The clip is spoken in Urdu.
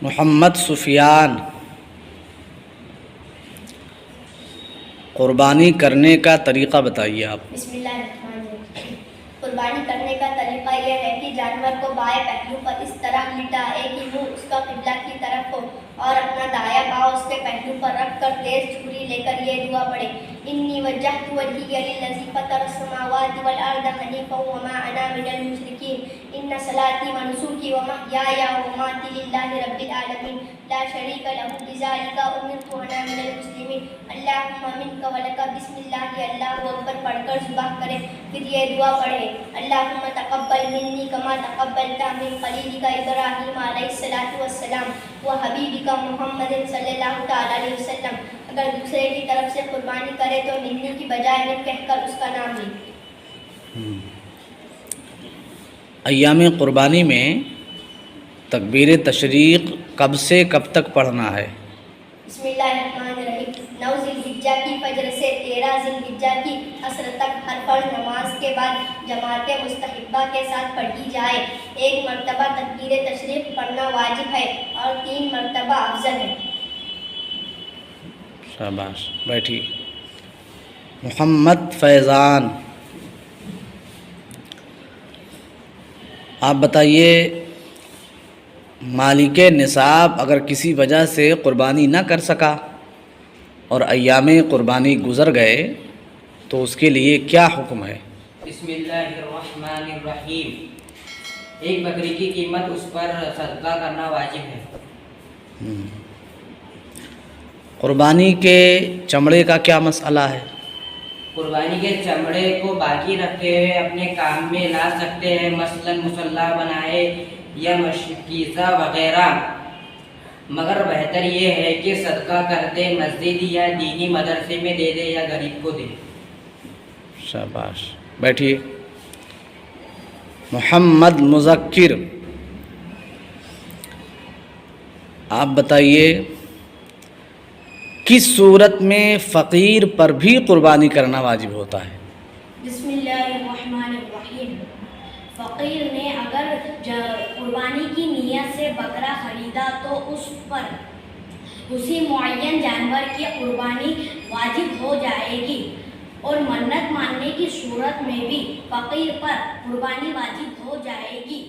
محمد سفیان، قربانی کرنے کا طریقہ بتائیے آپ۔ بسم اللہ الرحمن الرحیم۔ قربانی کرنے کا طریقہ یہ ہے کہ جانور کو بائیں پہلو پر اس طرح لٹائے کہ منہ اس کا قبلہ کی طرف ہو اور اپنا دایاں پاؤں اس کے پہلو پر رکھ کر تیز چھری لے کر یہ دعا پڑھے: انی وجہت وجہی للذی فطر السماوات والارض حنیفا وما انا من المشرکین، ان صلاتی ونسکی ومحیای ومماتی للہ رب العالمین لا شریک لہ بذلک امرت وانا من المسلمین، اللہم منک ولک، بسم اللہ اللہ اکبر پڑھ کر ذبح کرے۔ پھر یہ دعا پڑھے: اللہم تقبل منی کما تقبلت من خلیلک ابراہیم علیہ الصلوۃ والسلام و حبیبک محمد صلی اللہ تعالی علیہ وسلم۔ اگر دوسرے کی طرف سے قربانی کرے تو منی کی بجائے من کہہ کر اس کا نام لے۔ ایام قربانی میں تکبیر تشریق کب سے کب تک پڑھنا ہے؟ بسم اللہ الرحمن الرحیم۔ 9 ذی الحجہ کی فجر سے 13 ذی الحجہ کی عصر تک ہر فرض نماز کے بعد جماعت مستحبہ کے ساتھ پڑھی جائے۔ 1 مرتبہ تکبیر تشریق پڑھنا واجب ہے اور 3 مرتبہ افضل ہے۔ شاباش، بیٹھی۔ محمد فیضان، آپ بتائیے، مالک نصاب اگر کسی وجہ سے قربانی نہ کر سکا اور ایام قربانی گزر گئے تو اس کے لیے کیا حکم ہے؟ بسم اللہ الرحمن الرحیم۔ ایک بکری کی قیمت اس پر صدقہ کرنا واجب ہے۔ قربانی کے چمڑے کا کیا مسئلہ ہے؟ قربانی کے چمڑے کو باقی رکھتے ہوئے اپنے کام میں لا سکتے ہیں، مثلا مصلی بنائے یا مشکیزہ وغیرہ، مگر بہتر یہ ہے کہ صدقہ کر دے، مسجد یا دینی مدرسے میں دے دے یا غریب کو دے۔ شاباش، بیٹھیے۔ محمد مذکر، آپ بتائیے، کس صورت میں فقیر پر بھی قربانی کرنا واجب ہوتا ہے؟ بسم اللہ الرحمن الرحیم۔ فقیر نے اگر قربانی کی نیت سے بکرا خریدا تو اس پر اسی معین جانور کی قربانی واجب ہو جائے گی، اور منت ماننے کی صورت میں بھی فقیر پر قربانی واجب ہو جائے گی۔